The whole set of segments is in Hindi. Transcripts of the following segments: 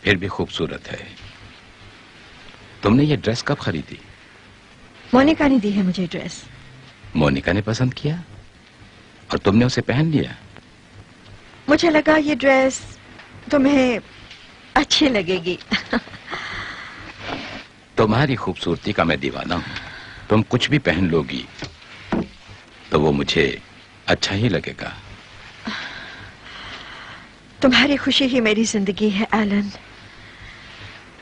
फिर भी खूबसूरत है। तुमने ये ड्रेस कब खरीदी? मोनिका ने दी है मुझे ड्रेस। मोनिका ने पसंद किया और तुमने उसे पहन लिया? मुझे लगा ये ड्रेस तुम्हें अच्छी लगेगी। तुम्हारी खूबसूरती का मैं दीवाना हूं। तुम कुछ भी पहन लोगी तो वो मुझे अच्छा ही लगेगा। तुम्हारी खुशी ही मेरी जिंदगी है एलन।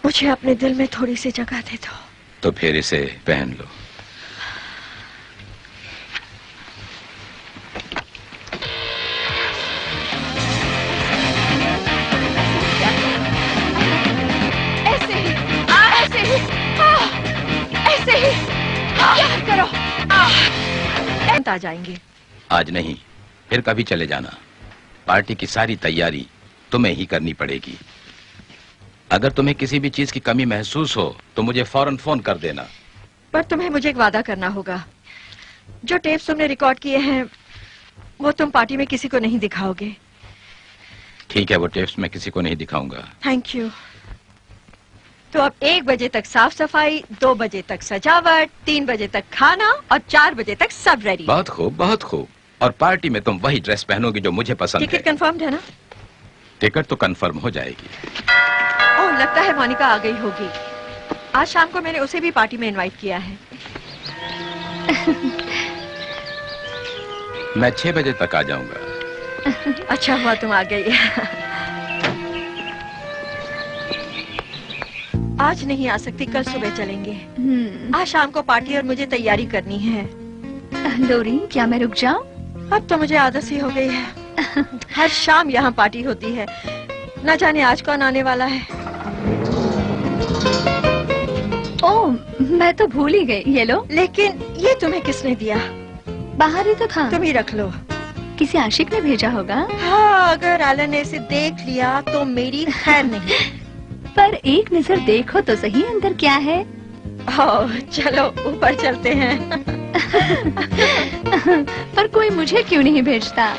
मुझे अपने दिल में थोड़ी सी जगह दे दो। तो फिर इसे पहन लो। ऐसे ही, ऐसे ही, ऐसे ही, प्यार करो। आ जाएंगे। आज नहीं, फिर कभी चले जाना। पार्टी की सारी तैयारी तुम्हें ही करनी पड़ेगी। अगर तुम्हें किसी भी चीज की कमी महसूस हो तो मुझे फौरन फोन कर देना। पर तुम्हें मुझे एक वादा करना होगा। जो टेप्स तुमने रिकॉर्ड किए हैं वो तुम पार्टी में किसी को नहीं दिखाओगे। ठीक है, वो टेप्स मैं किसी को नहीं दिखाऊंगा। Thank you. तो अब 1 बजे तक साफ सफाई, 2 बजे तक सजावट, 3 बजे तक खाना और 4 बजे तक सब रेडी। बहुत खूब, बहुत खूब। और पार्टी में तुम वही ड्रेस पहनोगी जो मुझे पसंद है। टिकट कंफर्म है ना? टिकट तो कंफर्म हो जाएगी। ओह, लगता है मोनिका आ गई होगी। आज शाम को मैंने उसे भी पार्टी में इनवाइट किया है। मैं 6 बजे तक आ जाऊंगा। अच्छा हुआ तुम आ गई। आज नहीं आ सकती, कल सुबह चलेंगे। आज शाम को पार्टी और मुझे तैयारी करनी है। लोरीन, क्या मैं रुक जाऊं? अब तो मुझे आदत सी हो गई है। हर शाम यहाँ पार्टी होती है। न जाने आज कौन आने वाला है। ओह, मैं तो भूल ही गई। ये लो। लेकिन ये तुम्हें किसने दिया? बाहर ही तो था। तुम ही रख लो। किसी आशिक ने भेजा होगा। हाँ, अगर एलन ने इसे देख लिया तो मेरी खैर नहीं। पर एक नजर देखो तो सही अंदर क्या है। ओह, चलो ऊपर चलते हैं। पर कोई मुझे क्यों नहीं भेजता?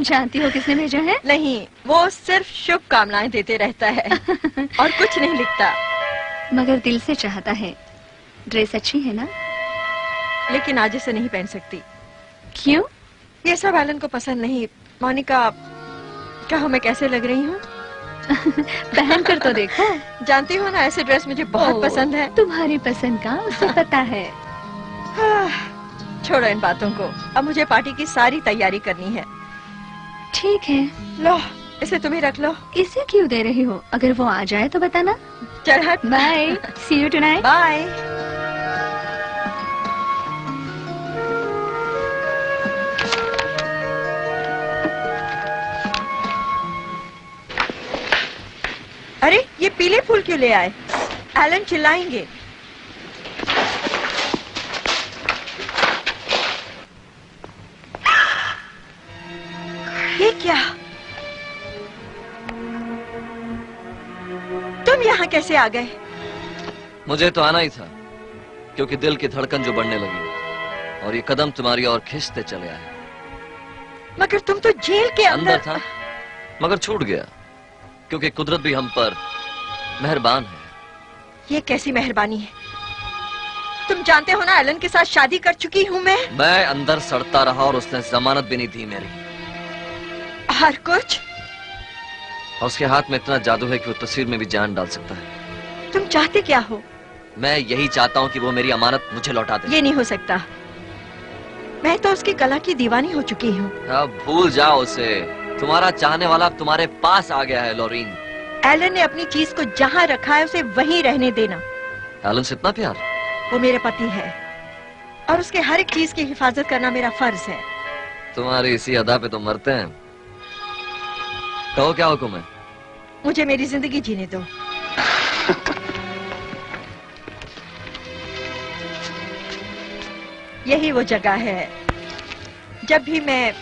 जानती हो किसने भेजा है? नहीं, वो सिर्फ शुभकामनाएं देते रहता है और कुछ नहीं लिखता। मगर दिल से चाहता है। ड्रेस अच्छी है ना? लेकिन आज इसे नहीं पहन सकती। क्यों? ये सब एलन को पसंद नहीं। मोनिका, कहो मैं कैसे लग रही हूँ? पहन कर तो देखो। जानती हो ना, ऐसे ड्रेस मुझे बहुत पसंद है। तुम्हारी पसंद का उसे पता है। छोड़ो इन बातों को। अब मुझे पार्टी की सारी तैयारी करनी है। ठीक है, लो इसे तुम ही रख लो। इसे क्यों दे रही हो? अगर वो आ जाए तो बताना। चल हट। Bye, see you tonight. Bye. अरे, ये पीले फूल क्यों ले आए? एलन चिल्लाएंगे। ये क्या? तुम यहाँ कैसे आ गए? मुझे तो आना ही था, क्योंकि दिल की धड़कन जो बढ़ने लगी और ये कदम तुम्हारी ओर खींचते चले आए। मगर तुम तो जेल के अंदर था, मगर छूट गया, क्योंकि कुदरत भी हम पर मेहरबान है। ये कैसी मेहरबानी है? तुम जानते हो ना, एलन के साथ शादी कर चुकी हूँ मैं अंदर सड़ता रहा और उसने जमानत भी नहीं दी मेरी। हर कुछ। और उसके हाथ में इतना जादू है कि वो तस्वीर में भी जान डाल सकता है। तुम चाहते क्या हो? मैं यही चाहता हूँ कि वो मेरी अमानत मुझे लौटा दे। ये नहीं हो सकता। मैं तो उसकी कला की दीवानी हो चुकी हूँ। अब भूल जाओ उसे। तुम्हारा चाहने वाला अब तुम्हारे पास आ गया है लोरीन। एलन ने अपनी चीज को जहाँ रखा है उसे वहीं रहने देना। एलन से इतना प्यार? वो मेरा पति है और उसके हर एक चीज की हिफाजत करना मेरा फर्ज है। तुम्हारी इसी अदा पे तो मरते हैं। कहो क्या हुक्म है? मुझे मेरी जिंदगी जीने दो। यही वो जगह है। जब भी मैं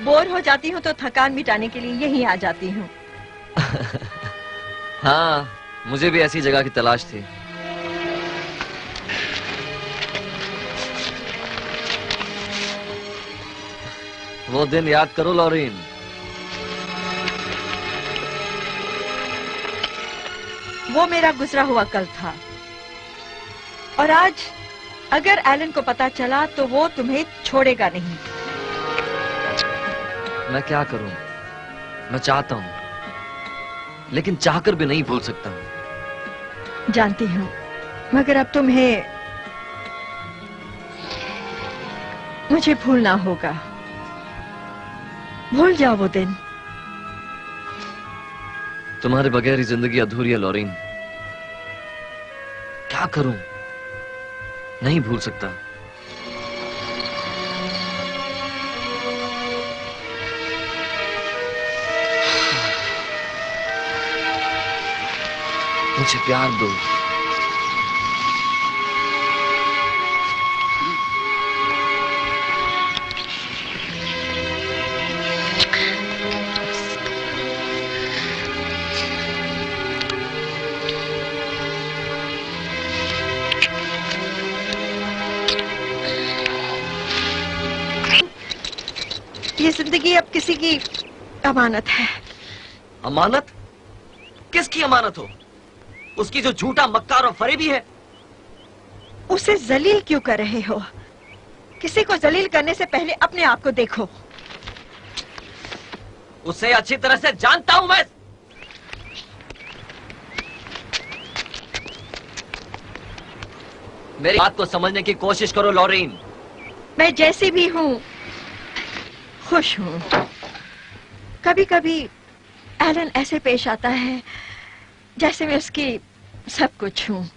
बोर हो जाती हूँ तो थकान मिटाने के लिए यहीं आ जाती हूँ। हाँ, मुझे भी ऐसी जगह की तलाश थी। वो दिन याद करो लोरीन, वो मेरा गुजरा हुआ कल था, और आज अगर एलन को पता चला तो वो तुम्हें छोड़ेगा नहीं। मैं क्या करूं? मैं चाहता हूं, लेकिन चाहकर भी नहीं भूल सकता हूं। जानती हूँ, मगर अब तुम्हें मुझे भूलना होगा। भूल जाओ वो दिन। तुम्हारे बगैर ही जिंदगी अधूरी है लॉरीन। क्या करूं? नहीं भूल सकता। मुझे प्यार दो। ये जिंदगी अब किसी की अमानत है। अमानत? किसकी अमानत हो? उसकी जो झूठा मक्कार और फरेबी है। उसे जलील क्यों कर रहे हो? किसी को जलील करने से पहले अपने आप को देखो। उसे अच्छी तरह से जानता हूं मैं। मेरी बात को समझने की कोशिश करो लॉरीन। मैं जैसी भी हूँ खुश हूँ। कभी कभी एलन ऐसे पेश आता है जैसे मैं उसकी सब कुछ हूँ,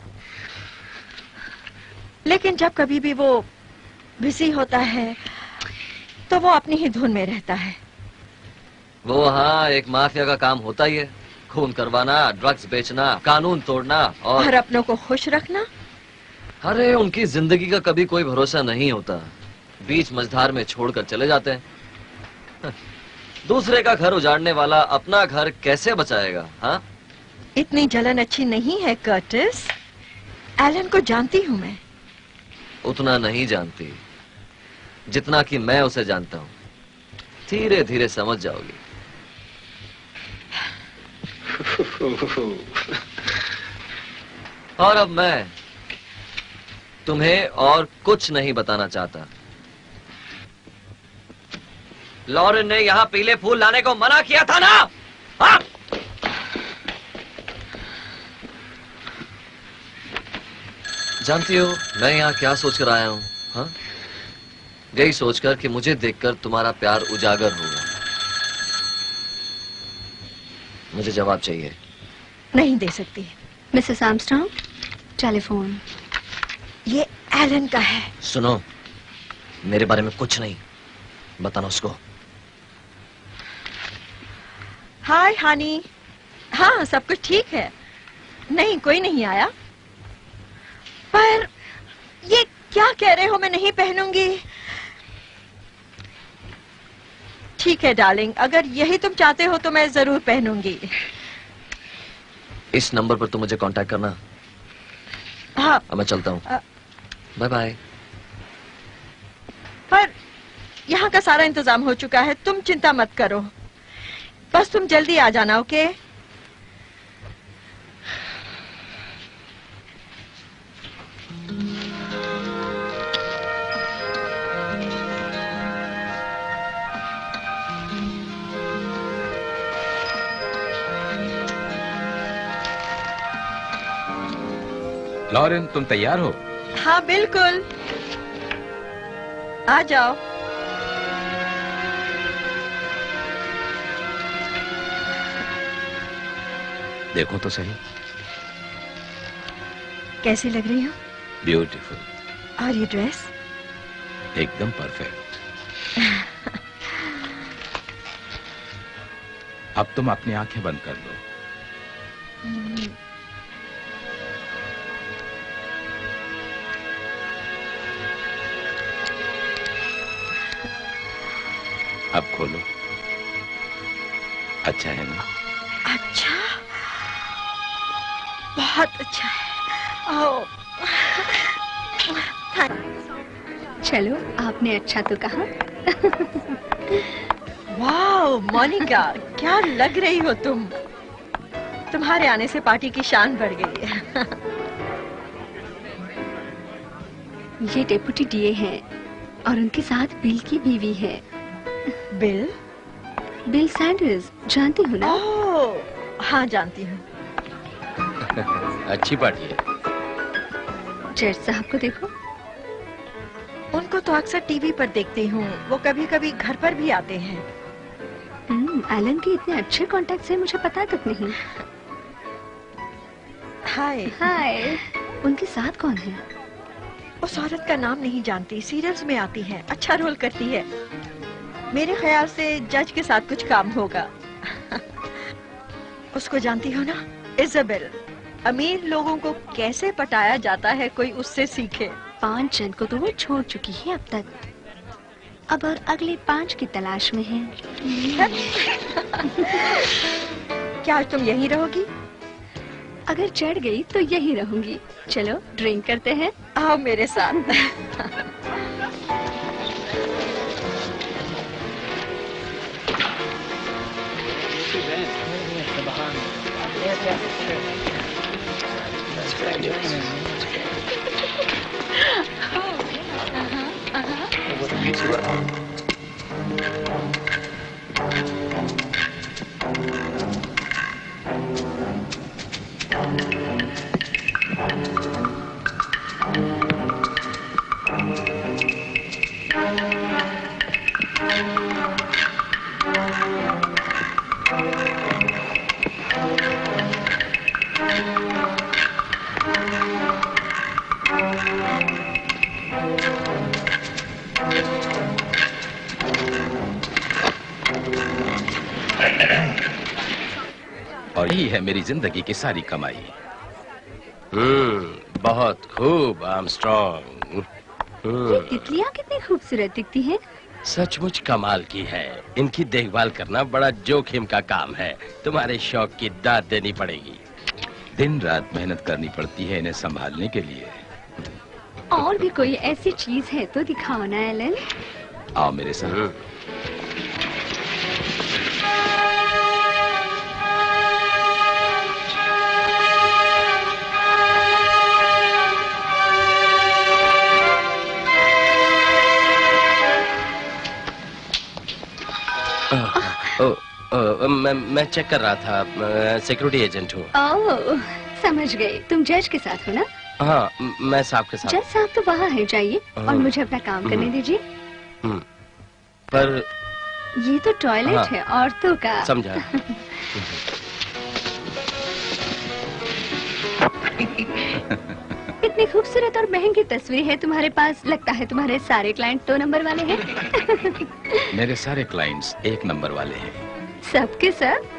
लेकिन जब कभी भी वो बिजी होता है तो वो अपनी ही धुन में रहता है। वो हाँ, एक माफिया का काम होता ही है। खून करवाना, ड्रग्स बेचना, कानून तोड़ना और अपनों को खुश रखना। अरे उनकी जिंदगी का कभी कोई भरोसा नहीं होता। बीच मझधार में छोड़कर चले जाते हैं। दूसरे का घर उजाड़ने वाला अपना घर कैसे बचाएगा? हाँ, इतनी जलन अच्छी नहीं है कर्टिस। एलन को जानती हूँ मैं। उतना नहीं जानती जितना कि मैं उसे जानता हूँ। धीरे धीरे समझ जाओगी। और अब मैं तुम्हें और कुछ नहीं बताना चाहता। लॉरेन ने यहाँ पीले फूल लाने को मना किया था ना? हाँ? जानती हो मैं यहाँ क्या सोचकर आया हूँ? हाँ? यही सोचकर कि मुझे देखकर तुम्हारा प्यार उजागर होगा। मुझे जवाब चाहिए। नहीं दे सकती। Mrs Armstrong, telephone. ये एलन का है। सुनो, मेरे बारे में कुछ नहीं बताना उसको। हाय हनी। हाँ, सब कुछ ठीक है। नहीं, कोई नहीं आया। पर ये क्या कह रहे हो? मैं नहीं पहनूंगी। ठीक है डार्लिंग, अगर यही तुम चाहते हो तो मैं जरूर पहनूंगी। इस नंबर पर तुम मुझे कांटेक्ट करना। हाँ। अब मैं चलता हूँ। Bye bye. पर यहाँ का सारा इंतजाम हो चुका है, तुम चिंता मत करो। बस तुम जल्दी आ जाना, ओके? लॉरेन, तुम तैयार हो? हाँ बिल्कुल, आ जाओ। देखो तो सही। कैसी लग रही हो? ब्यूटीफुल। और ये ड्रेस? एकदम परफेक्ट। अब तुम अपनी आंखें बंद कर लो। अब खोलो। अच्छा है ना? अच्छा, बहुत अच्छा है। ओह, चलो, आपने अच्छा तो कहा। वाह मोनिका, क्या लग रही हो तुम। तुम्हारे आने से पार्टी की शान बढ़ गई है। ये डेप्यूटी डीए हैं और उनके साथ बिल की बीवी है। बिल? बिल सैंडर्स, जानती हो ना? ओह, हाँ जानती हूँ। अच्छी पार्टी है। जज साहब को देखो। उनको तो अक्सर टीवी पर देखती हूँ, वो कभी कभी घर पर भी आते हैं। एलन के इतने अच्छे कॉन्टैक्ट्स हैं, मुझे पता तक नहीं। हाय। हाय। उनके साथ कौन है? उस औरत का नाम नहीं जानती, सीरियल्स में आती है, अच्छा रोल करती है। मेरे ख्याल से जज के साथ कुछ काम होगा। उसको जानती हो ना, इज़ाबेल। अमीर लोगों को कैसे पटाया जाता है, कोई उससे सीखे। 5 जन को तो वो छोड़ चुकी है अब तक, अब और अगले 5 की तलाश में है। क्या आज तुम यहीं रहोगी? अगर चढ़ गई तो यहीं रहूंगी। चलो ड्रिंक करते हैं। आओ मेरे साथ। और यही है मेरी जिंदगी की सारी कमाई। बहुत खूब आर्मस्ट्रॉन्ग। ये तितलियाँ कितनी खूबसूरत दिखती हैं। सचमुच कमाल की है। इनकी देखभाल करना बड़ा जोखिम का काम है। तुम्हारे शौक की दाद देनी पड़ेगी। दिन रात मेहनत करनी पड़ती है इन्हें संभालने के लिए। और भी कोई ऐसी चीज है तो दिखाओ ना एलन। आओ मेरे साथ। मैं चेक कर रहा था, सिक्योरिटी एजेंट हूँ। ओह, समझ गए। तुम जज के साथ हो ना? हाँ, मैं साहब के साथ। जज साहब तो वहाँ है, जाइए और मुझे अपना काम करने दीजिए। पर ये तो टॉयलेट है औरतों का। समझा। इतनी खूबसूरत और महंगी तस्वीर है तुम्हारे पास, लगता है तुम्हारे सारे क्लाइंट 2 नंबर वाले हैं। मेरे सारे क्लाइंट्स 1 नंबर वाले हैं। सबके सब?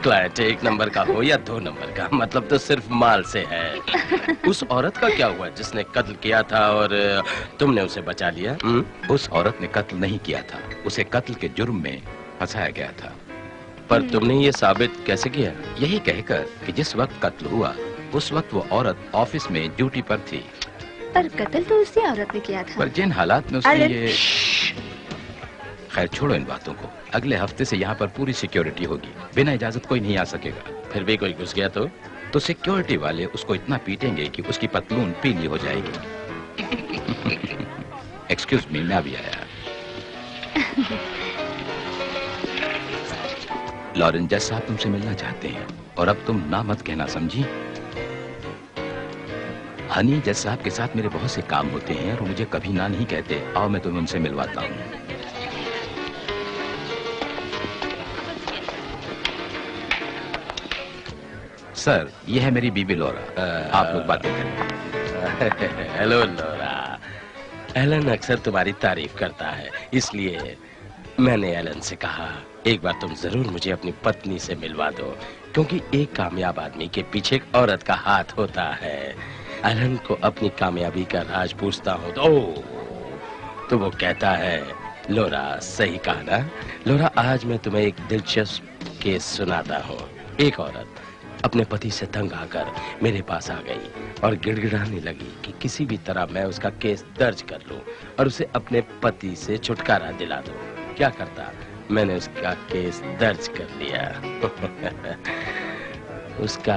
क्लाइंट 1 नंबर का हो या 2 नंबर का, मतलब तो सिर्फ माल से है। उस औरत का क्या हुआ जिसने कत्ल किया था और तुमने उसे बचा लिया? उस औरत ने कत्ल नहीं किया था, उसे कत्ल के जुर्म में फंसाया गया था। पर तुमने ये साबित कैसे किया? यही कहकर कि जिस वक्त कत्ल हुआ उस वक्त वो औरत ऑफिस में ड्यूटी पर थी। पर कत्ल तो उसी औरत ने किया था। पर जिन हालात में उसने ये... खैर छोड़ो इन बातों को। अगले हफ्ते से यहाँ पर पूरी सिक्योरिटी होगी, बिना इजाजत कोई नहीं आ सकेगा। फिर भी कोई घुस गया तो सिक्योरिटी वाले उसको इतना पीटेंगे कि उसकी पतलून पीली हो जाएगी। एक्सक्यूज मी, मैं अभी आया। लॉरेंस जज साहब तुमसे मिलना चाहते हैं और अब तुम ना मत कहना, समझी? हनी जज साहब के साथ मेरे बहुत से काम होते हैं और मुझे कभी ना नहीं कहते। आओ मैं तुम्हें उनसे मिलवाता हूँ। सर, ये है मेरी बीबी लोरा। आप लोग बातें करें। हेलो लोरा। एलन अक्सर तुम्हारी तारीफ करता है, इसलिए मैंने एलन से कहा एक बार तुम जरूर मुझे अपनी पत्नी से मिलवा दो, क्योंकि एक कामयाब आदमी के पीछे एक औरत का हाथ होता है। एलन को अपनी कामयाबी का राज पूछता हूँ तो वो कहता है, लोरा सही कहा ना? लोरा, आज मैं तुम्हें एक दिलचस्प केस सुनाता हूँ। एक औरत अपने पति से तंग आकर मेरे पास आ गई और गिड़गिड़ाने लगी कि किसी भी तरह मैं उसका केस दर्ज कर लूं और उसे अपने पति से छुटकारा दिला दूं। क्या करता? मैंने उसका केस दर्ज कर लिया। उसका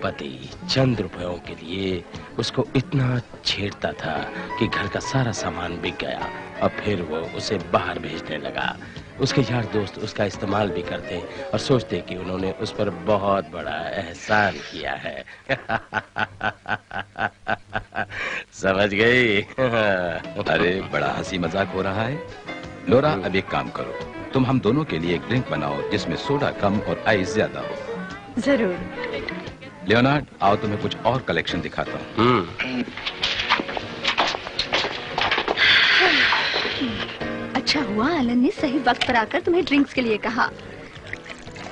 पति चंद रुपयों के लिए उसको इतना छेड़ता था कि घर का सारा सामान बिक गया और फिर वो उसे बाहर भेजने लगा। उसके यार दोस्त उसका इस्तेमाल भी करते और सोचते कि उन्होंने उस पर बहुत बड़ा एहसान किया है। समझ गई? अरे बड़ा हंसी मजाक हो रहा है। लोरा, अब एक काम करो, तुम हम दोनों के लिए एक ड्रिंक बनाओ जिसमें सोडा कम और आइस ज्यादा हो। जरूर। लियोनार्ड, आओ तुम्हें कुछ और कलेक्शन दिखाता हूँ। अच्छा हुआ एलन ने सही वक्त पर आकर तुम्हें ड्रिंक्स के लिए कहा,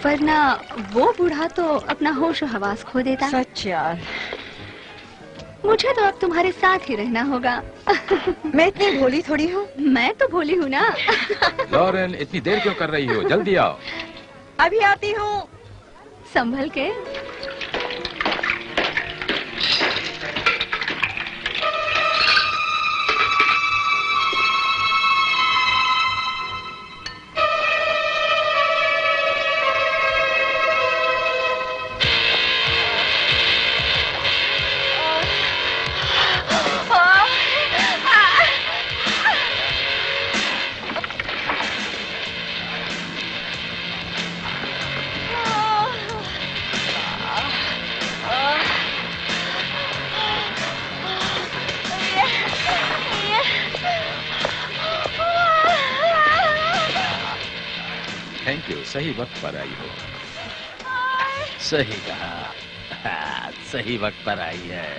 वरना वो बूढ़ा तो अपना होश और हवास खो देता। सच यार। मुझे तो अब तुम्हारे साथ ही रहना होगा। मैं इतनी भोली थोड़ी हूँ। मैं तो भोली हूँ ना। लॉरेन, इतनी देर क्यों कर रही हो? जल्दी आओ। अभी आती हूँ। संभल के। थैंक यू, सही वक्त पर आई हो। सही कहा, सही वक्त पर आई है।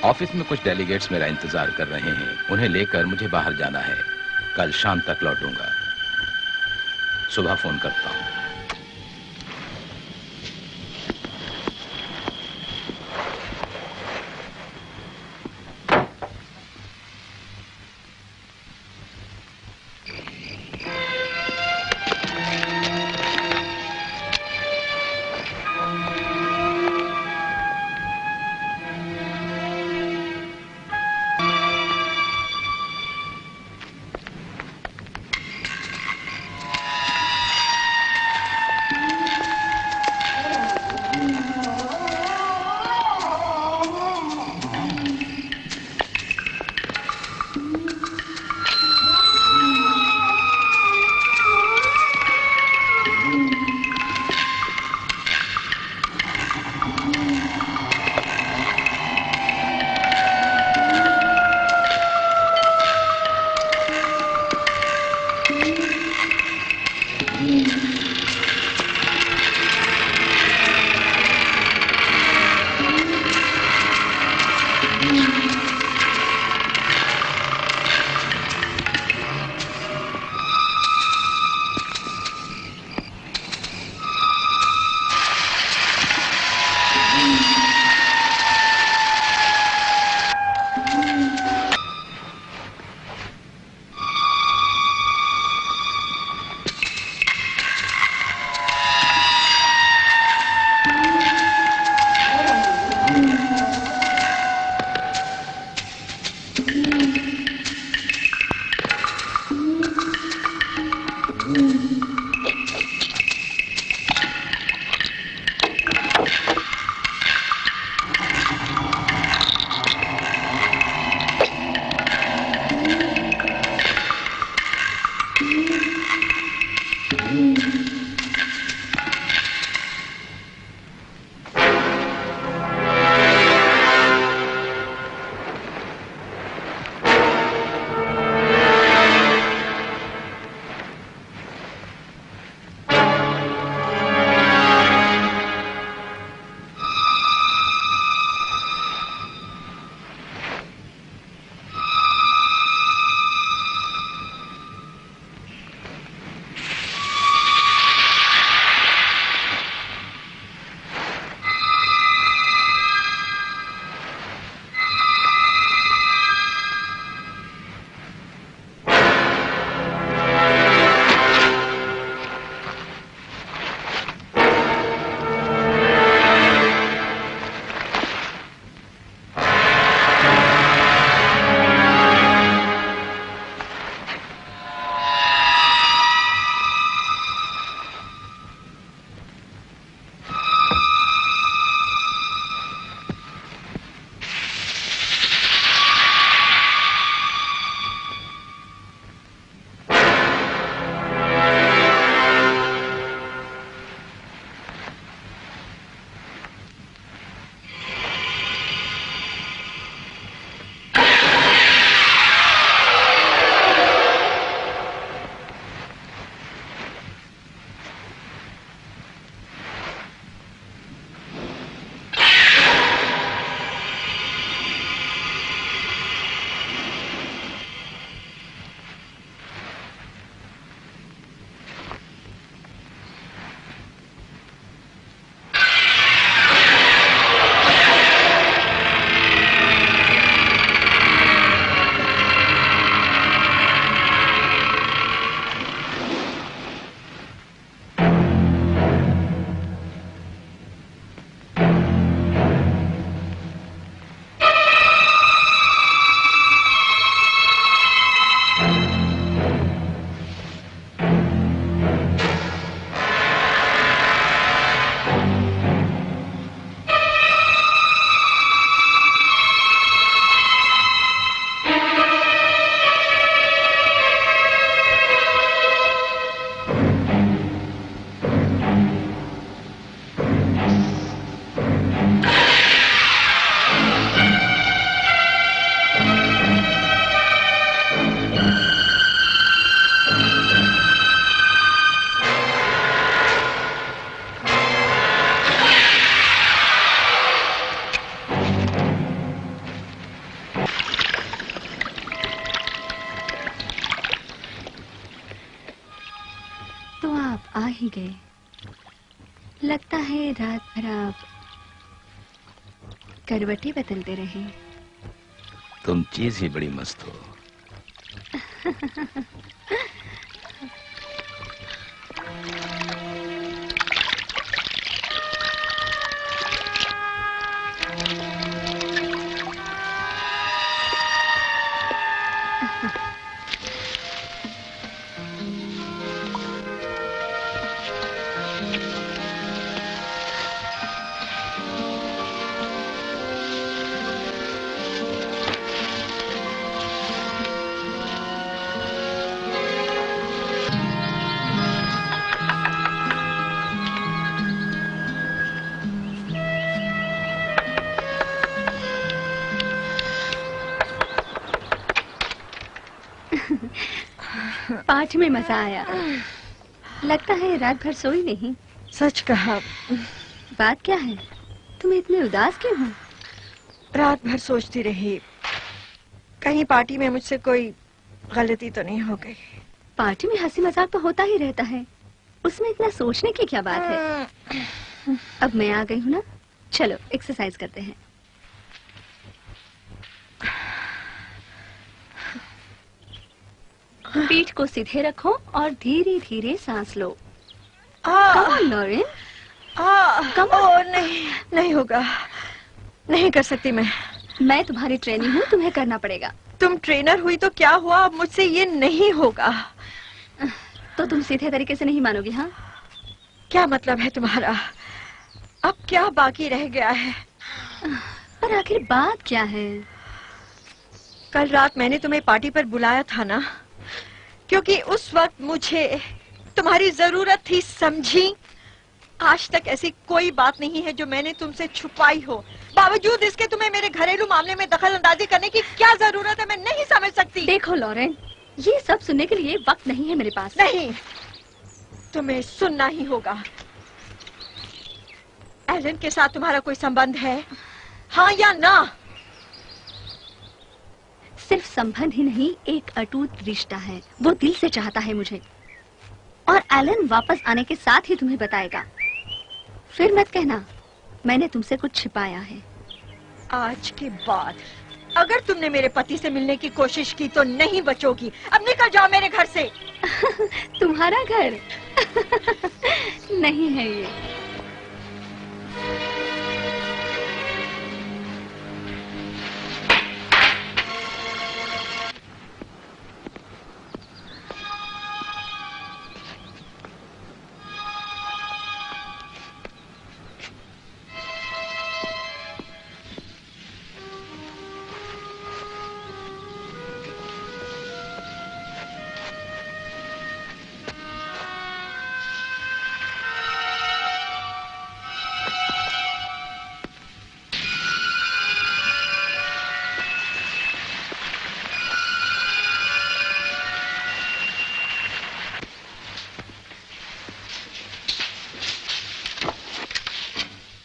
ऑफिस में कुछ डेलीगेट्स मेरा इंतजार कर रहे हैं। उन्हें लेकर मुझे बाहर जाना है। कल शाम तक लौटूंगा। सुबह फोन करता हूँ। आ ही गए। लगता है रात भर आप करवटें बदलते रहे। तुम चीज ही बड़ी मस्त हो। पाठ में मजा आया। लगता है रात भर सोई नहीं। सच कहा। बात क्या है? तुम इतने उदास क्यों हो? रात भर सोचती रही, कहीं पार्टी में मुझसे कोई गलती तो नहीं हो गई। पार्टी में हंसी मजाक तो होता ही रहता है, उसमें इतना सोचने की क्या बात है? अब मैं आ गई हूँ ना, चलो एक्सरसाइज करते हैं। पीठ को सीधे रखो और धीरे धीरे सांस लो। Come on Lauren, come on. नहीं होगा, नहीं कर सकती मैं तुम्हारी ट्रेनिंग हूँ, तुम्हें करना पड़ेगा। तुम ट्रेनर हुई तो क्या हुआ, अब मुझसे ये नहीं होगा। तो तुम सीधे तरीके से नहीं मानोगी? हाँ, क्या मतलब है तुम्हारा? अब क्या बाकी रह गया है? पर आखिर बात क्या है? कल रात मैंने तुम्हें पार्टी पर बुलाया था ना, क्योंकि उस वक्त मुझे तुम्हारी जरूरत थी, समझी? आज तक ऐसी कोई बात नहीं है जो मैंने तुमसे छुपाई हो। बावजूद इसके तुम्हें मेरे घरेलू मामले में दखल अंदाजी करने की क्या जरूरत है, मैं नहीं समझ सकती। देखो लॉरेन, ये सब सुनने के लिए वक्त नहीं है मेरे पास। नहीं, तुम्हें सुनना ही होगा। एलन के साथ तुम्हारा कोई संबंध है, हाँ या ना? सिर्फ संबंध ही नहीं, एक अटूट रिश्ता है। वो दिल से चाहता है मुझे, और एलन वापस आने के साथ ही तुम्हें बताएगा। फिर मत कहना मैंने तुमसे कुछ छिपाया है। आज के बाद अगर तुमने मेरे पति से मिलने की कोशिश की तो नहीं बचोगी। अब निकल जाओ मेरे घर से। तुम्हारा घर नहीं है ये।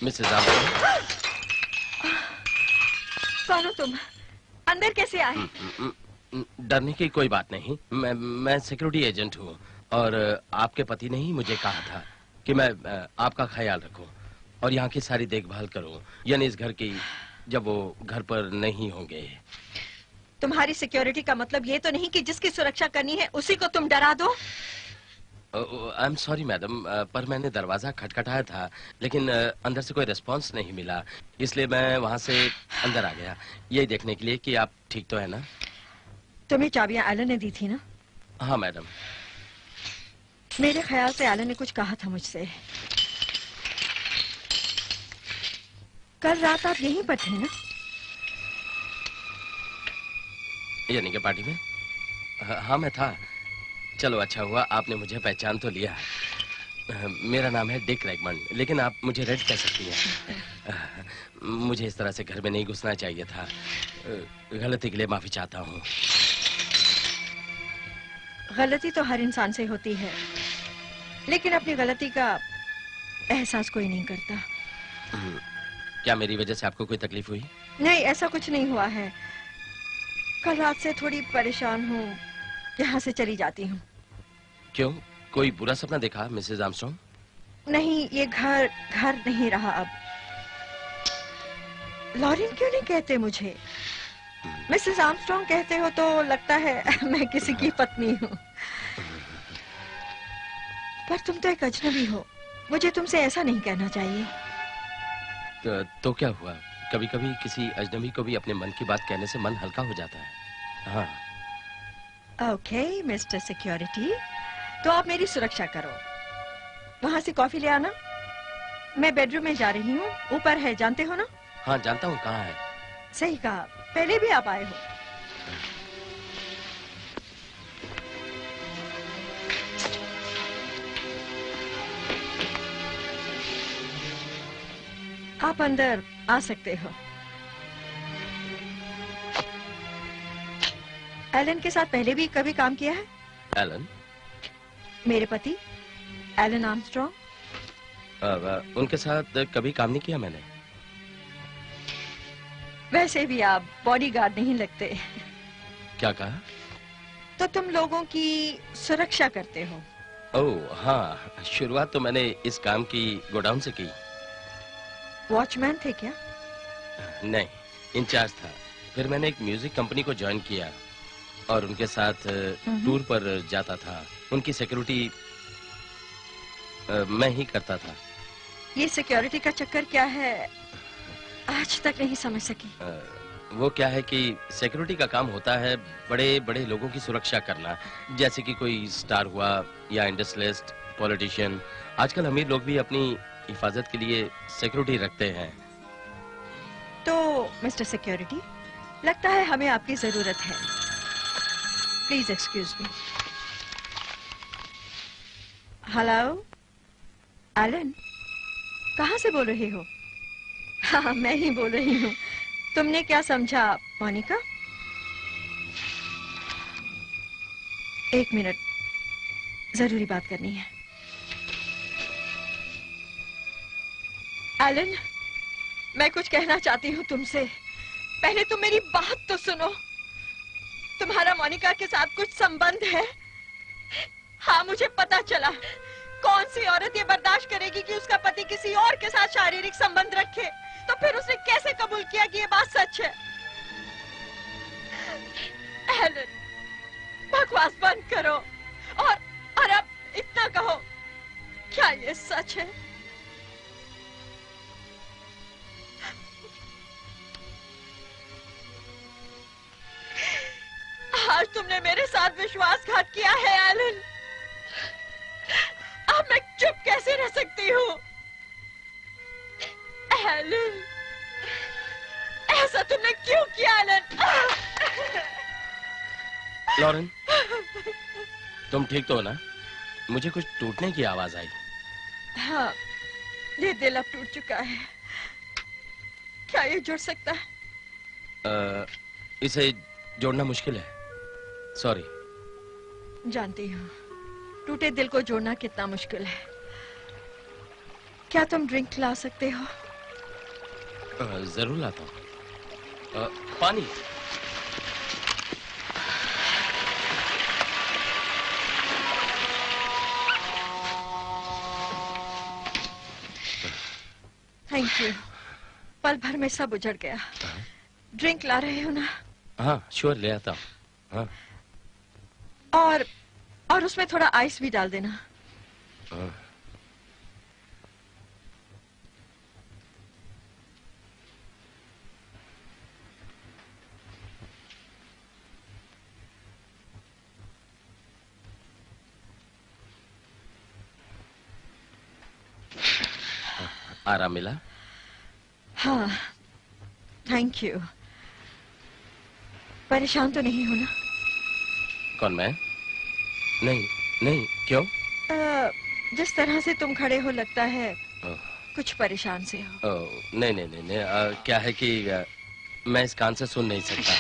मिसेस आर्मस्ट्रॉन्ग, कौन हो तुम? अंदर कैसे आए? डरने की कोई बात नहीं। मैं सिक्योरिटी एजेंट हूँ, और आपके पति ने ही मुझे कहा था कि मैं आपका ख्याल रखूं और यहाँ की सारी देखभाल करूं, यानी इस घर की, जब वो घर पर नहीं होंगे। तुम्हारी सिक्योरिटी का मतलब ये तो नहीं कि जिसकी सुरक्षा करनी है उसी को तुम डरा दो। आई एम सॉरी मैडम, पर मैंने दरवाजा खटखटाया था, लेकिन अंदर से कोई रिस्पांस नहीं मिला, इसलिए मैं वहाँ से अंदर आ गया, यही देखने के लिए कि आप ठीक तो है ना। तुम्हें चाबियां एलन ने दी थी ना? हाँ मैडम। मेरे ख्याल से एलन ने कुछ कहा था मुझसे। कल रात आप यहीं पर थे ना? यानी कि पार्टी में? हाँ मैं था। चलो अच्छा हुआ आपने मुझे पहचान तो लिया। मेरा नाम है डिक रेगमंड, लेकिन आप मुझे रेड कह सकती हैं। मुझे इस तरह से घर में नहीं घुसना चाहिए था। गलती के लिए माफी चाहता हूँ। गलती तो हर इंसान से होती है, लेकिन अपनी गलती का एहसास कोई नहीं करता। क्या मेरी वजह से आपको कोई तकलीफ हुई? नहीं, ऐसा कुछ नहीं हुआ है। कल रात से थोड़ी परेशान हूँ, यहाँ से चली जाती हूँ। क्यों? कोई बुरा सपना देखा मिसेज आर्मस्ट्रॉन्ग? नहीं, ये घर घर नहीं रहा अब। लॉरेन क्यों नहीं कहते मुझे? मिसेस आर्मस्ट्रॉन्ग कहते हो तो लगता है मैं किसी की पत्नी हूँ। पर तुम तो एक अजनबी हो, मुझे तुमसे ऐसा नहीं कहना चाहिए। तो क्या हुआ? कभी कभी किसी अजनबी को भी अपने मन की बात कहने से मन हल्का हो जाता है। हाँ। ओके मिस्टर सिक्योरिटी, तो आप मेरी सुरक्षा करो। वहां से कॉफी ले आना। मैं बेडरूम में जा रही हूँ, ऊपर है, जानते हो ना? हाँ जानता हूँ, कहाँ है? सही कहा, पहले भी आप आए हो। आप अंदर आ सकते हो। एलन के साथ पहले भी कभी काम किया है? एलन? मेरे पति एलन आर्मस्ट्रॉन्ग। उनके साथ कभी काम नहीं किया मैंने। वैसे भी आप बॉडीगार्ड नहीं लगते। क्या कहा? तो तुम लोगों की सुरक्षा करते हो। ओह हाँ, शुरुआत तो मैंने इस काम की गोडाउन से की। वॉचमैन थे क्या? नहीं, इंचार्ज था। फिर मैंने एक म्यूजिक कंपनी को ज्वाइन किया और उनके साथ टूर पर जाता था। उनकी सिक्योरिटी मैं ही करता था। ये सिक्योरिटी का चक्कर क्या है, आज तक नहीं समझ सकी। वो क्या है कि सिक्योरिटी का काम होता है बड़े बड़े लोगों की सुरक्षा करना, जैसे कि कोई स्टार हुआ या इंडस्ट्रियलिस्ट, पॉलिटिशियन। आजकल अमीर लोग भी अपनी हिफाजत के लिए सिक्योरिटी रखते हैं। तो मिस्टर सिक्योरिटी, लगता है हमें आपकी जरूरत है। Please excuse me. Hello Alan, कहाँ से बोल रहे हो? हाँ, मैं ही बोल रही हूँ। तुमने क्या समझा मोनिका? एक मिनट, जरूरी बात करनी है। एलन, मैं कुछ कहना चाहती हूँ तुमसे। पहले तुम मेरी बात तो सुनो। तुम्हारा मोनिका के साथ कुछ संबंध है? हाँ, मुझे पता चला। कौन सी औरत ये बर्दाश्त करेगी कि उसका पति किसी और के साथ शारीरिक संबंध रखे? तो फिर उसने कैसे कबूल किया कि ये बात सच है? एलन, बकवास बंद करो और अब इतना कहो, क्या ये सच है? आज तुमने मेरे साथ विश्वासघात किया है एलन। अब मैं चुप कैसे रह सकती हूँ? एलन, ऐसा तुमने क्यों किया एलन? लॉरेन, तुम ठीक तो हो ना? मुझे कुछ टूटने की आवाज आई। हाँ, ये दिल अब टूट चुका है। क्या ये जुड़ सकता है? इसे जोड़ना मुश्किल है। सॉरी। जानती हूँ टूटे दिल को जोड़ना कितना मुश्किल है। क्या तुम ड्रिंक ला सकते हो? जरूर लाता हूँ। पानी। Thank you. पल भर में सब उजड़ गया। ड्रिंक ला रहे हो ना? हाँ श्योर, ले आता हूँ। हाँ। और उसमें थोड़ा आइस भी डाल देना। हाँ। आराम मिला? हाँ, थैंक यू। परेशान तो नहीं हो ना? कौन, मैं? नहीं नहीं, क्यों? जिस तरह से तुम खड़े हो लगता है कुछ परेशान से हो। नहीं नहीं नहीं, नहीं क्या है कि मैं इस कान से सुन नहीं सकता।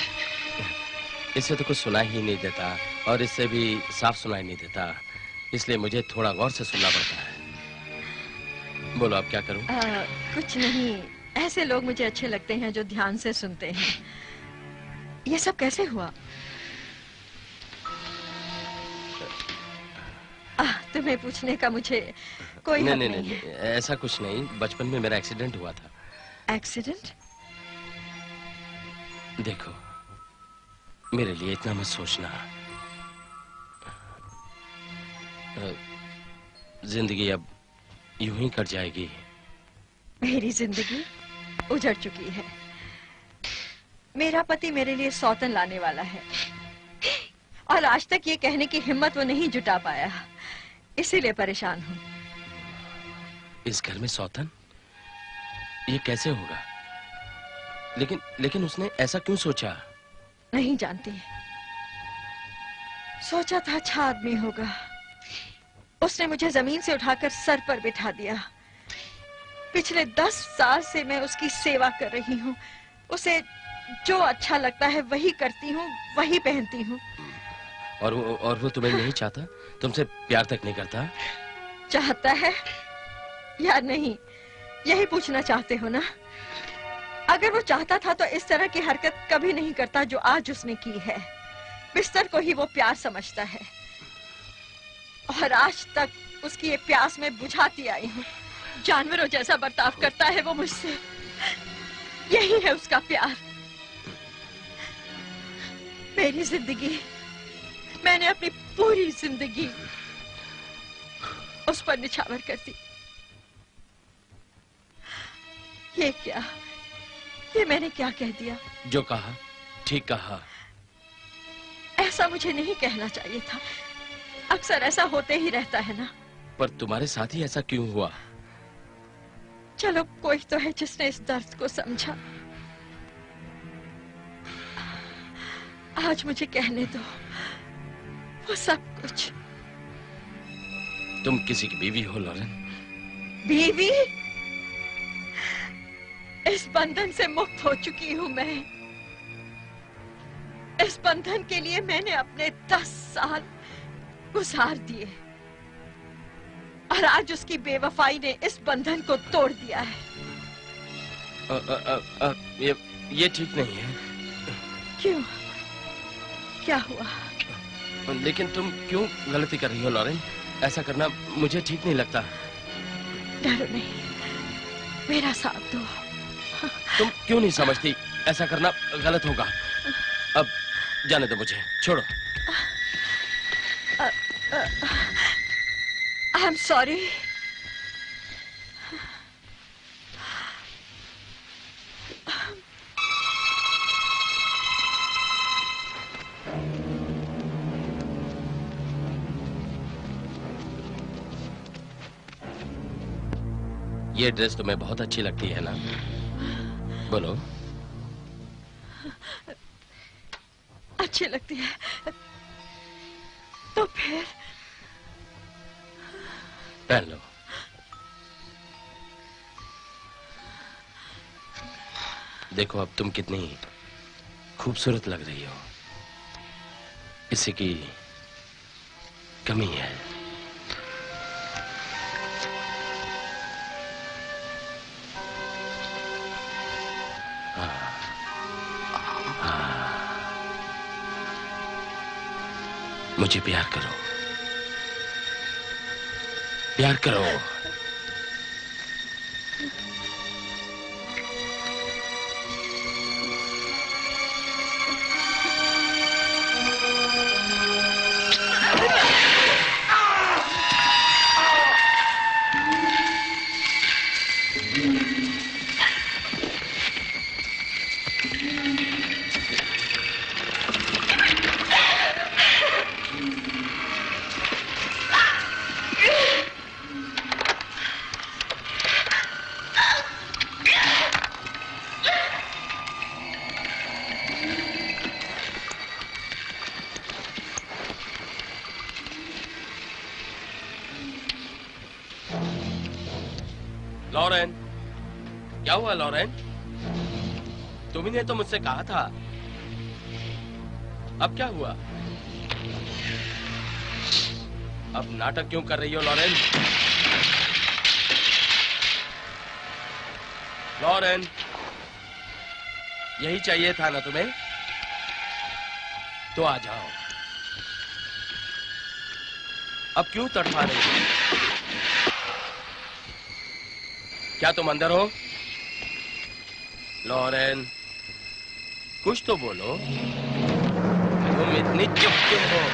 इससे तो कुछ सुनाई ही नहीं देता और इससे भी साफ सुनाई नहीं देता, इसलिए मुझे थोड़ा गौर से सुनना पड़ता है। बोलो अब क्या करूं? कुछ नहीं, ऐसे लोग मुझे अच्छे लगते हैं जो ध्यान से सुनते हैं। ये सब कैसे हुआ? तुम्हें पूछने का मुझे कोई नहीं हक नहीं नहीं नहीं, है। ऐसा कुछ नहीं, बचपन में मेरा एक्सीडेंट हुआ था। एक्सीडेंट? देखो, मेरे लिए इतना मत सोचना। जिंदगी अब यूं ही कट जाएगी। मेरी जिंदगी उजड़ चुकी है। मेरा पति मेरे लिए सौतन लाने वाला है और आज तक ये कहने की हिम्मत वो नहीं जुटा पाया, इसीलिए परेशान हूँ। इस घर में सौतन? ये कैसे होगा? लेकिन उसने ऐसा क्यों सोचा? नहीं जानती। सोचा था अच्छा आदमी होगा। उसने मुझे जमीन से उठाकर सर पर बिठा दिया। पिछले 10 साल से मैं उसकी सेवा कर रही हूँ। उसे जो अच्छा लगता है वही करती हूँ, वही पहनती हूँ। और वो तुम्हें नहीं चाहता? तुमसे प्यार तक नहीं करता? चाहता है या नहीं, यही पूछना चाहते हो ना? अगर वो चाहता था तो इस तरह की हरकत कभी नहीं करता जो आज उसने की है। बिस्तर को ही वो प्यार समझता है और आज तक उसकी ये प्यास मैं बुझाती आई हूँ। जानवरों जैसा बर्ताव करता है वो मुझसे। यही है उसका प्यार। मेरी जिंदगी, मैंने अपनी पूरी जिंदगी उस पर निछावर कर दी। ये मैंने क्या कह दिया? जो कहा ठीक कहा। ऐसा मुझे नहीं कहना चाहिए था। अक्सर ऐसा होते ही रहता है ना। पर तुम्हारे साथ ही ऐसा क्यों हुआ? चलो, कोई तो है जिसने इस दर्द को समझा। आज मुझे कहने दो वो सब कुछ। तुम किसी की बीवी हो लॉरेन? बीवी? इस बंधन से मुक्त हो चुकी हूं मैं। इस बंधन के लिए मैंने अपने 10 साल गुजार दिए और आज उसकी बेवफाई ने इस बंधन को तोड़ दिया है। ये ठीक नहीं है। क्यों? क्या हुआ? लेकिन तुम क्यों गलती कर रही हो लॉरेन? ऐसा करना मुझे ठीक नहीं लगता। डरो नहीं, मेरा साथ दो। तुम क्यों नहीं समझती? ऐसा करना गलत होगा। अब जाने दो मुझे, छोड़ो। I am sorry. ये ड्रेस तुम्हें बहुत अच्छी लगती है ना? बोलो। अच्छी लगती है तो फिर पहन लो। देखो अब तुम कितनी खूबसूरत लग रही हो। इसी की कमी है। मुझे प्यार करो, प्यार करो। लॉरेन, क्या हुआ लॉरेन? तुमने तो मुझसे कहा था। अब क्या हुआ? अब नाटक क्यों कर रही हो लॉरेन? लॉरेन, यही चाहिए था ना तुम्हें? तो आ जाओ। अब क्यों तड़पा रही हो? क्या तुम अंदर हो? लॉरेन, कुछ तो बोलो। तुम इतनी चुप क्यों हो?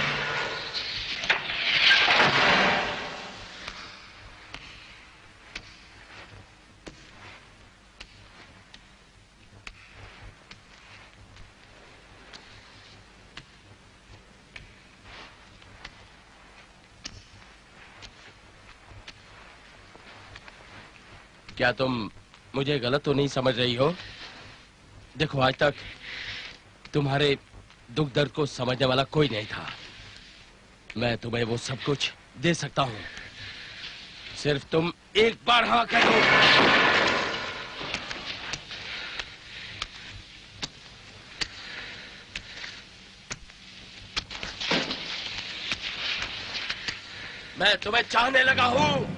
क्या तुम मुझे गलत तो नहीं समझ रही हो? देखो, आज तक तुम्हारे दुख दर्द को समझने वाला कोई नहीं था। मैं तुम्हें वो सब कुछ दे सकता हूं, सिर्फ तुम एक बार हाँ कह दो। मैं तुम्हें चाहने लगा हूं।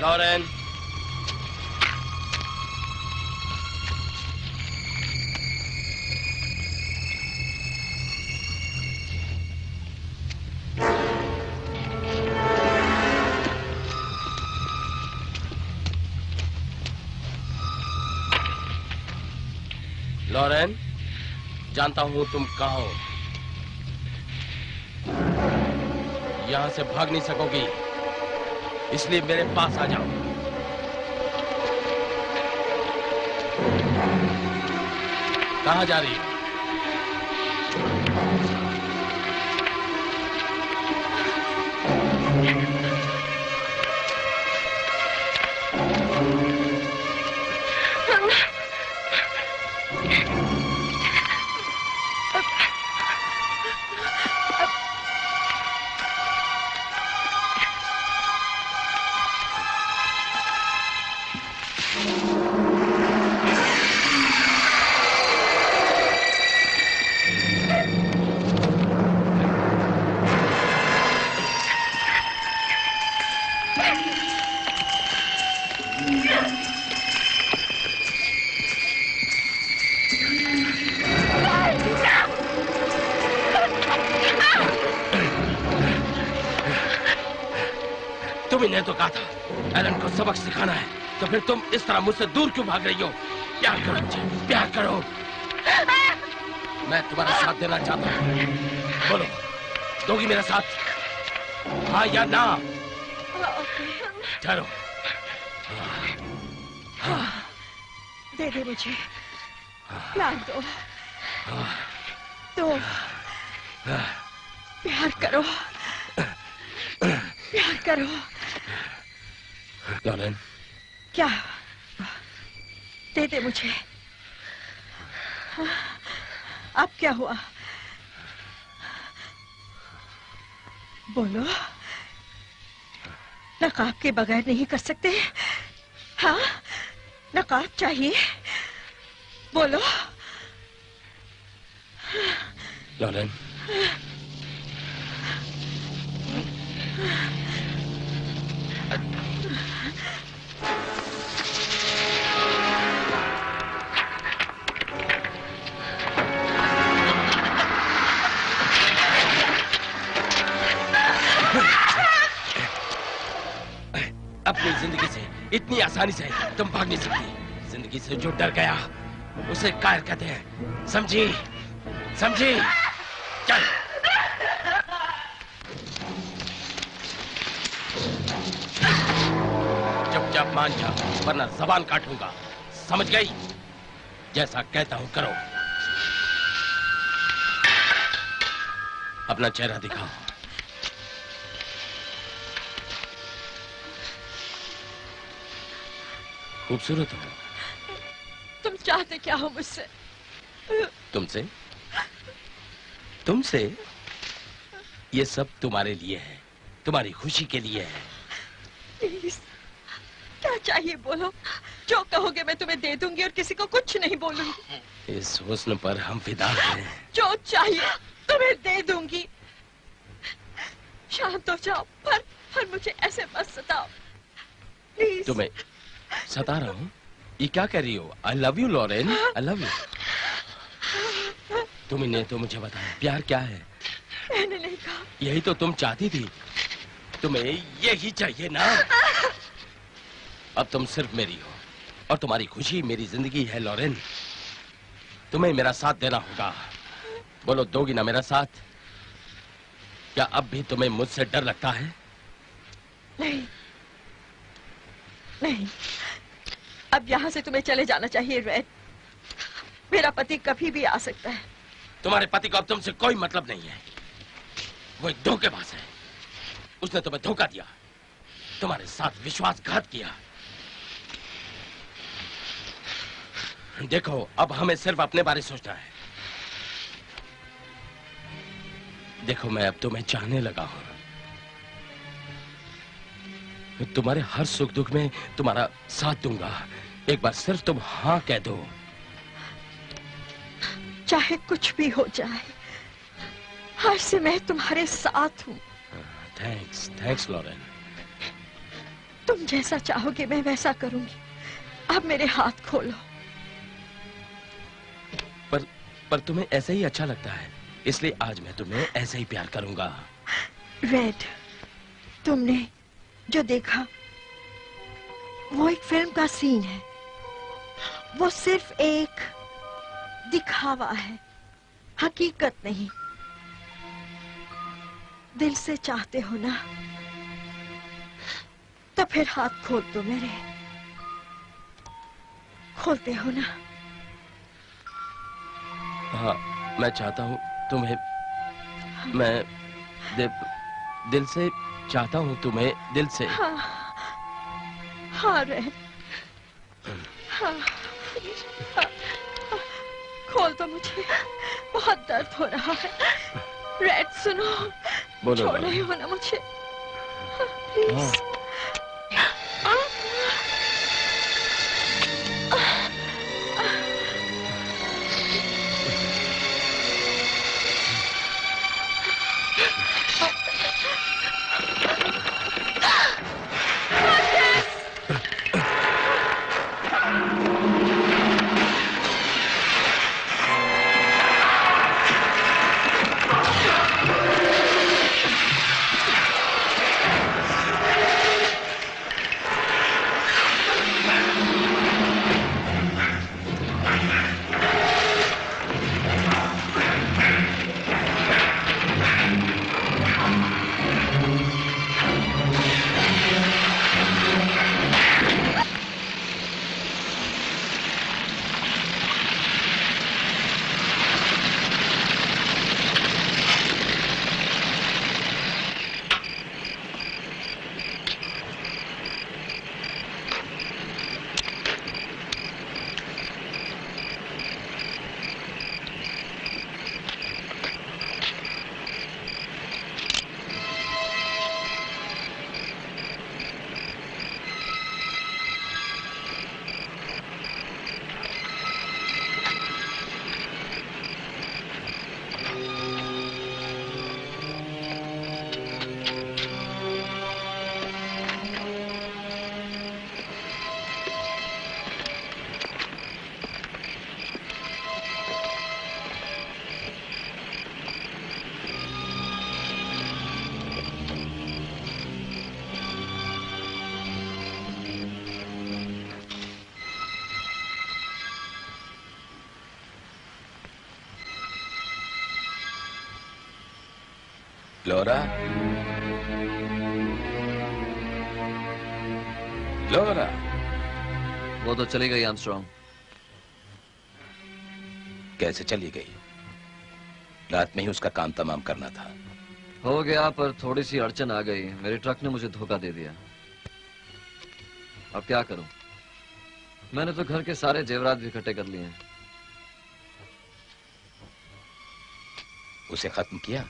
लॉरेन, लॉरेन, जानता हूं तुम कहां हो। यहां से भाग नहीं सकोगी, इसलिए मेरे पास आ जाओ। कहां जा रही हो? तुमने तो कहा था एलन को सबक सिखाना है, तो फिर तुम इस तरह मुझसे दूर क्यों भाग रही हो? प्यार करो मुझे, प्यार करो। मैं तुम्हारा साथ देना चाहता हूँ। बोलो, दोगी मेरा साथ? हाँ या ना? ठहरो। दे दे मुझे, प्यार दो, तो प्यार करो, प्यार करो। लॉरेन, क्या? दे दे मुझे। अब क्या हुआ? बोलो, नकाब के बगैर नहीं कर सकते? हाँ, नकाब चाहिए, बोलो। लॉरेन, अपनी जिंदगी से इतनी आसानी से तुम भाग नहीं सकती। जिंदगी से जो डर गया उसे कायर कहते हैं, समझी? समझी? चल। चुपचाप मान जा, वरना जबान काटूंगा, समझ गई? जैसा कहता हूं करो। अपना चेहरा दिखाओ। खूबसूरत हो। तुम चाहते क्या हो मुझसे? तुमसे? तुमसे? ये सब तुम्हारे लिए है, तुम्हारी खुशी के लिए है। प्लीज, क्या चाहिए बोलो, जो कहोगे मैं तुम्हें दे दूंगी और किसी को कुछ नहीं बोलूंगी। इस हुस्न पर हम फिदा हैं। जो चाहिए तुम्हें दे दूंगी। शांत हो जाओ, पर मुझे ऐसे मत सताओ प्लीज। तुम्हें सता रहा हूँ? ये क्या कह रही हो? I love you Lauren, I love you. तुमने तो मुझे बताया प्यार क्या है। मैंने नहीं कहा। यही तो तुम चाहती थी, तुम्हें यही चाहिए ना। अब तुम सिर्फ मेरी हो और तुम्हारी खुशी मेरी जिंदगी है लॉरेन। तुम्हें मेरा साथ देना होगा। बोलो, दोगी ना मेरा साथ? क्या अब भी तुम्हें मुझसे डर लगता है? नहीं नहीं, अब यहाँ से तुम्हें चले जाना चाहिए रेड। मेरा पति कभी भी आ सकता है। तुम्हारे पति को अब तुमसे कोई मतलब नहीं है। वो एक धोखेबाज है। उसने तुम्हें धोखा दिया, तुम्हारे साथ विश्वासघात किया। देखो, अब हमें सिर्फ अपने बारे सोचना है। देखो, मैं अब तुम्हें चाहने लगा हूं। तुम्हारे हर सुख दुख में तुम्हारा साथ दूंगा। एक बार सिर्फ तुम हाँ कह दो। चाहे कुछ भी हो जाए, आज से मैं तुम्हारे साथ हूँ। Thanks, thanks Lauren. तुम जैसा चाहोगे मैं वैसा करूंगी। अब मेरे हाथ खोलो। पर तुम्हें ऐसा ही अच्छा लगता है, इसलिए आज मैं तुम्हें ऐसे ही प्यार करूंगा। रेड, तुमने जो देखा वो एक फिल्म का सीन है। वो सिर्फ एक दिखावा है, हकीकत नहीं। दिल से चाहते हो ना, तो फिर हाथ खोल दो मेरे। खोलते हो ना? हाँ, मैं चाहता हूँ तुम्हें। मैं दिल से चाहता हूँ तुम्हें, दिल से। हाँ, हाँ रेड, हाँ, हाँ, खोल दो मुझे, बहुत दर्द हो रहा है। रेड सुनो, बोलो, छोड़ रहे हो ना मुझे? प्लीज। लोरा, लोरा। वो तो चली गई आर्मस्ट्रॉन्ग। कैसे चली गई? रात में ही उसका काम तमाम करना था। हो गया, पर थोड़ी सी अड़चन आ गई। मेरे ट्रक ने मुझे धोखा दे दिया। अब क्या करूं? मैंने तो घर के सारे जेवरात भी इकट्ठे कर लिए हैं। उसे खत्म किया?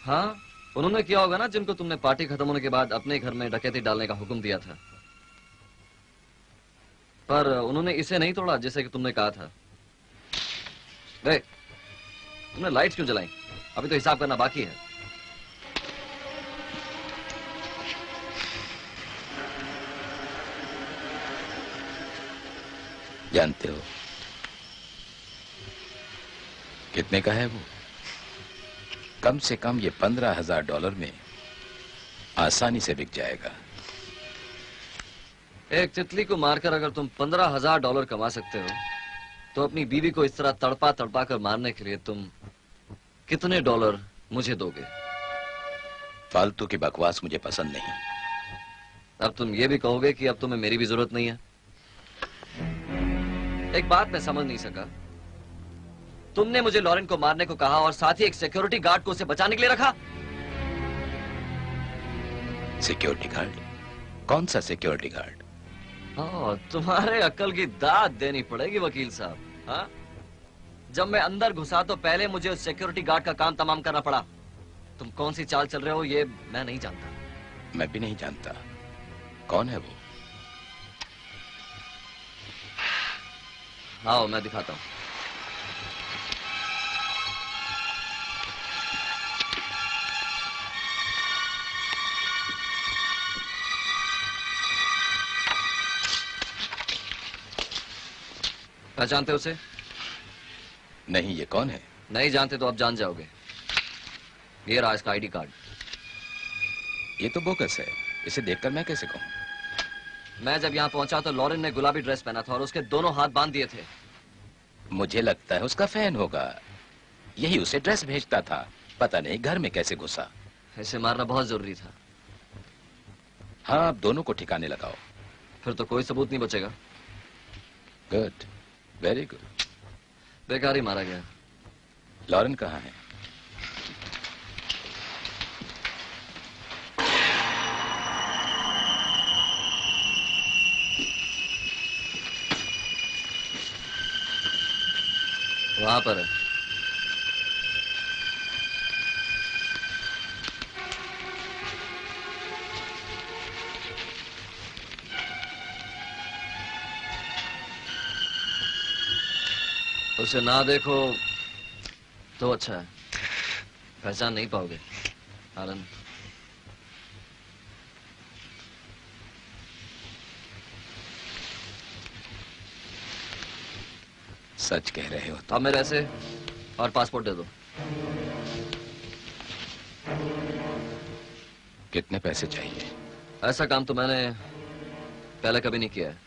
हाँ, उन्होंने किया होगा ना, जिनको तुमने पार्टी खत्म होने के बाद अपने घर में डकैती डालने का हुक्म दिया था। पर उन्होंने इसे नहीं तोड़ा जैसे कि तुमने कहा था। देख, तुमने लाइट्स क्यों जलाई? अभी तो हिसाब करना बाकी है। जानते हो कितने का है वो? कम से कम ये $15,000 में आसानी से बिक जाएगा। एक तितली को मारकर अगर तुम $15,000 कमा सकते हो, तो अपनी बीवी को इस तरह तड़पा तड़पा कर मारने के लिए तुम कितने डॉलर मुझे दोगे? फालतू की बकवास मुझे पसंद नहीं। अब तुम ये भी कहोगे कि अब तुम्हें मेरी भी जरूरत नहीं है। एक बात मैं समझ नहीं सका, तुमने मुझे लॉरेन को मारने को कहा और साथ ही एक सिक्योरिटी गार्ड को उसे बचाने के लिए रखा। Security guard? कौन सा सिक्योरिटी गार्ड? तुम्हारे अक्ल की दाद देनी पड़ेगी वकील साहब। हाँ, जब मैं अंदर घुसा तो पहले मुझे उस सिक्योरिटी गार्ड का काम तमाम करना पड़ा। तुम कौन सी चाल चल रहे हो ये मैं नहीं जानता। मैं भी नहीं जानता। कौन है वो? आओ मैं दिखाता हूं। पहचानते हो उसे? नहीं, ये कौन है? नहीं जानते तो अब जान जाओगे। ये रहा इसका आईडी कार्ड। ये तो बोगस है। इसे देखकर मैं कैसे कहूं? मैं जब यहाँ पहुंचा तो लॉरेन ने गुलाबी ड्रेस पहना था और उसके दोनों हाथ बांध दिए थे। मुझे लगता है उसका फैन होगा, यही उसे ड्रेस भेजता था। पता नहीं घर में कैसे घुसा। इसे मारना बहुत जरूरी था। हाँ, अब दोनों को ठिकाने लगाओ। फिर तो कोई सबूत नहीं बचेगा। Good, very good. बेकार ही मारा गया। लॉरेन कहाँ है? वहां पर है। उसे ना देखो तो अच्छा है, पहचान नहीं पाओगे। आनंद, सच कह रहे हो तो? अब मेरे ऐसे और पासपोर्ट दे दो। कितने पैसे चाहिए? ऐसा काम तो मैंने पहले कभी नहीं किया है।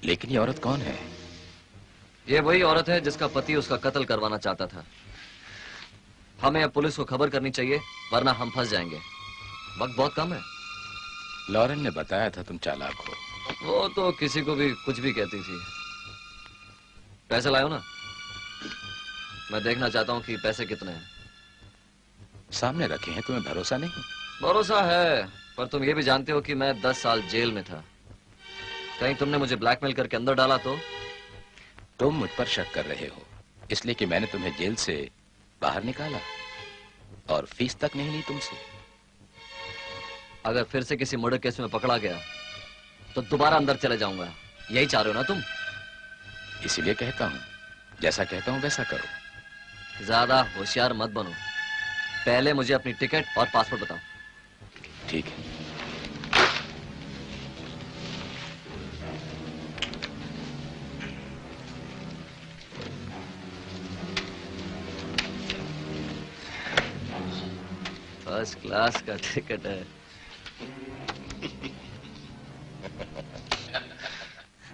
लेकिन ये औरत कौन है? ये वही औरत है जिसका पति उसका कत्ल करवाना चाहता था। हमें अब पुलिस को खबर करनी चाहिए, वरना हम फंस जाएंगे। वक्त बहुत कम है। लॉरेन ने बताया था तुम चालाक हो। वो तो किसी को भी कुछ भी कहती थी। पैसे लाओ ना, मैं देखना चाहता हूँ कि पैसे कितने हैं। सामने रखे हैं, तुम्हें भरोसा नहीं? भरोसा है, पर तुम ये भी जानते हो कि मैं 10 साल जेल में था। कहीं तुमने मुझे ब्लैकमेल करके अंदर डाला तो? तुम मुझ पर शक कर रहे हो, इसलिए कि मैंने तुम्हें जेल से बाहर निकाला और फीस तक नहीं ली तुमसे। अगर फिर से किसी मर्डर केस में पकड़ा गया तो दोबारा अंदर चले जाऊंगा। यही चाह रहे हो ना तुम? इसीलिए कहता हूं, जैसा कहता हूं वैसा करो। ज्यादा होशियार मत बनो। पहले मुझे अपनी टिकट और पासपोर्ट बताओ। ठीक है। फर्स्ट क्लास का टिकट है।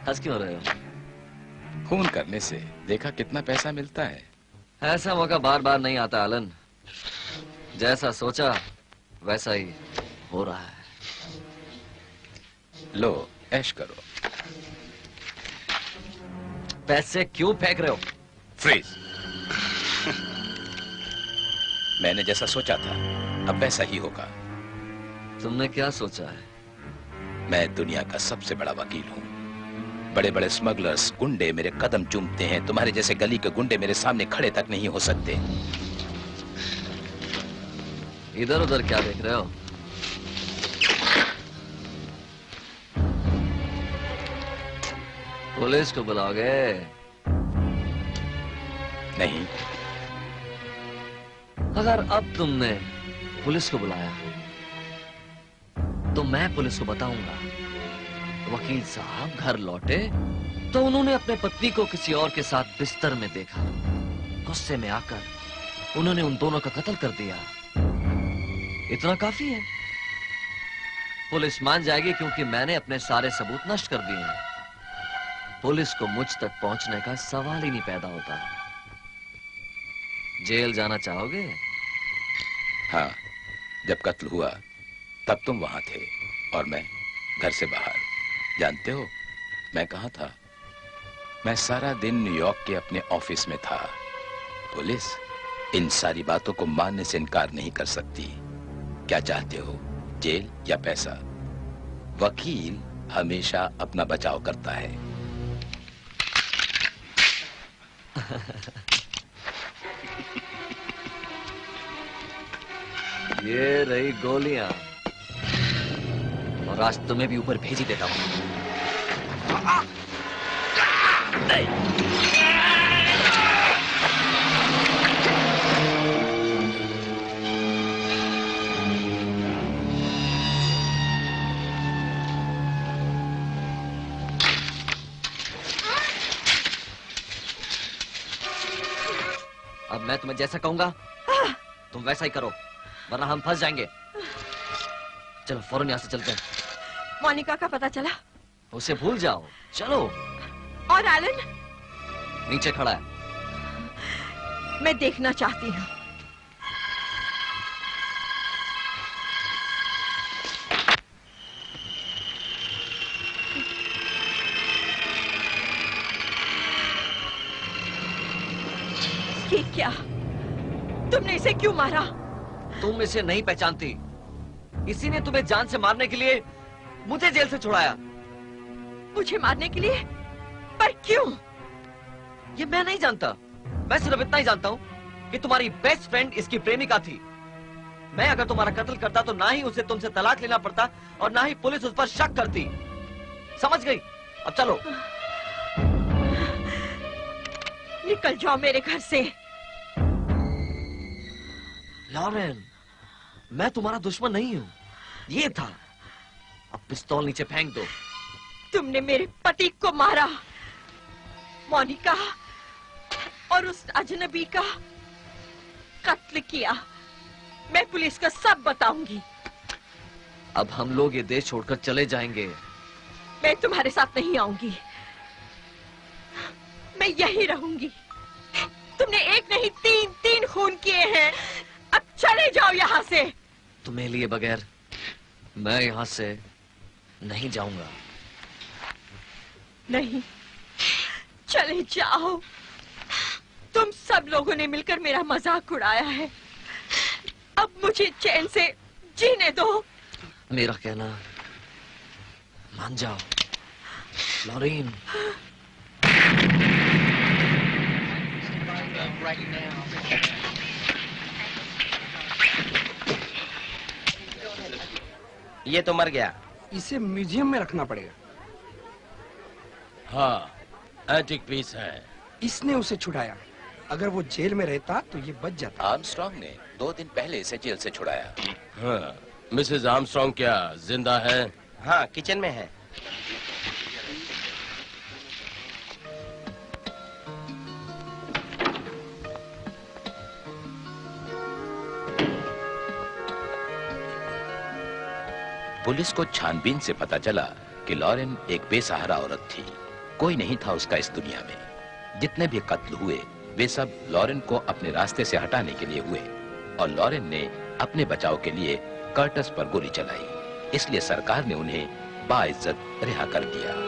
हंस क्यों रहे हो? खून करने से देखा कितना पैसा मिलता है। ऐसा मौका बार बार नहीं आता आलन। जैसा सोचा वैसा ही हो रहा है। लो, ऐश करो। पैसे क्यों फेंक रहे हो? फ्रीज। मैंने जैसा सोचा था अब वैसा ही होगा। तुमने क्या सोचा है? मैं दुनिया का सबसे बड़ा वकील हूं। बड़े बड़े स्मगलर्स, गुंडे मेरे कदम चूमते हैं। तुम्हारे जैसे गली के गुंडे मेरे सामने खड़े तक नहीं हो सकते। इधर उधर क्या देख रहे हो? पुलिस को बुलाओगे? नहीं। अगर अब तुमने पुलिस को बुलाया तो मैं पुलिस को बताऊंगा। वकील साहब घर लौटे तो उन्होंने अपने पत्नी को किसी और के साथ बिस्तर में देखा। गुस्से में आकर उन्होंने उन दोनों का कत्ल कर दिया। इतना काफी है। पुलिस मान जाएगी क्योंकि मैंने अपने सारे सबूत नष्ट कर दिए हैं। पुलिस को मुझ तक पहुंचने का सवाल ही नहीं पैदा होता। जेल जाना चाहोगे? हाँ, जब कत्ल हुआ तब तुम वहां थे और मैं घर से बाहर। जानते हो मैं कहां था? मैं सारा दिन न्यूयॉर्क के अपने ऑफिस में था। पुलिस इन सारी बातों को मानने से इनकार नहीं कर सकती। क्या चाहते हो, जेल या पैसा? वकील हमेशा अपना बचाव करता है। ये रही गोलियां, और आज तुम्हें भी ऊपर भेज ही देता हूं। अब मैं तुम्हें जैसा कहूंगा तुम वैसा ही करो, वरना हम फंस जाएंगे। चलो फौरन यहाँ से चलते हैं। मोनिका का पता चला? उसे भूल जाओ, चलो। और एलन? नीचे खड़ा है। मैं देखना चाहती हूँ। ये क्या? तुमने इसे क्यों मारा? तुम इसे नहीं पहचानती, इसी ने तुम्हें जान से मारने के लिए मुझे जेल से छुड़ाया। मुझे मारने के लिए? पर क्यों? ये मैं नहीं जानता। मैं सिर्फ इतना ही जानता हूँ कि तुम्हारी बेस्ट फ्रेंड इसकी प्रेमिका थी। मैं अगर तुम्हारा कत्ल करता तो ना ही उसे तुमसे तलाक लेना पड़ता और ना ही पुलिस उस पर शक करती। समझ गई? अब चलो। निकल जाओ मेरे घर से। लॉरेन, मैं तुम्हारा दुश्मन नहीं हूँ। ये था। अब पिस्तौल नीचे फेंक दो। तुमने मेरे पति को मारा, मोनिका और उस अजनबी का कत्ल किया। मैं पुलिस को सब बताऊंगी। अब हम लोग ये देश छोड़कर चले जाएंगे। मैं तुम्हारे साथ नहीं आऊंगी। मैं यही रहूंगी। तुमने एक नहीं तीन खून किए हैं। अब चले जाओ यहाँ से। तुम्हें लिए बगैर मैं यहाँ से नहीं जाऊंगा। नहीं, चले जाओ। तुम सब लोगों ने मिलकर मेरा मजाक उड़ाया है। अब मुझे चैन से जीने दो। मेरा कहना मान जाओ, लॉरेन। ये तो मर गया। इसे म्यूजियम में रखना पड़ेगा। हाँ, एंटिक पीस है। इसने उसे छुड़ाया। अगर वो जेल में रहता तो ये बच जाता। आर्मस्ट्रॉन्ग ने 2 दिन पहले इसे जेल से छुड़ाया। हाँ, मिसेस आर्मस्ट्रॉन्ग क्या जिंदा है? हाँ, किचन में है। पुलिस को छानबीन से पता चला कि लॉरेन एक बेसहारा औरत थी। कोई नहीं था उसका इस दुनिया में। जितने भी कत्ल हुए वे सब लॉरेन को अपने रास्ते से हटाने के लिए हुए और लॉरेन ने अपने बचाव के लिए कर्टस पर गोली चलाई। इसलिए सरकार ने उन्हें बाइज्जत रिहा कर दिया।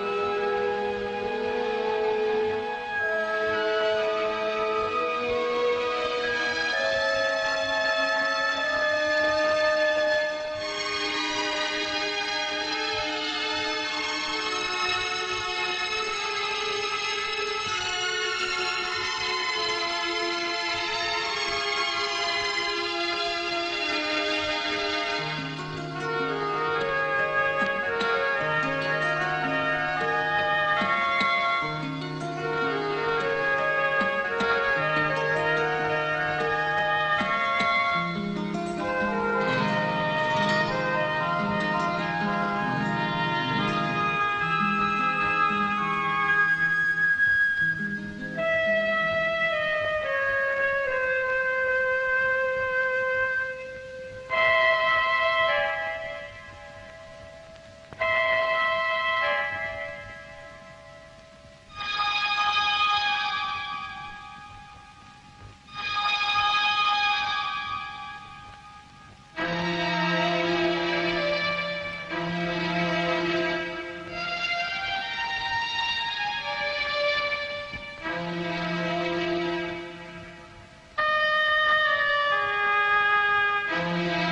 है।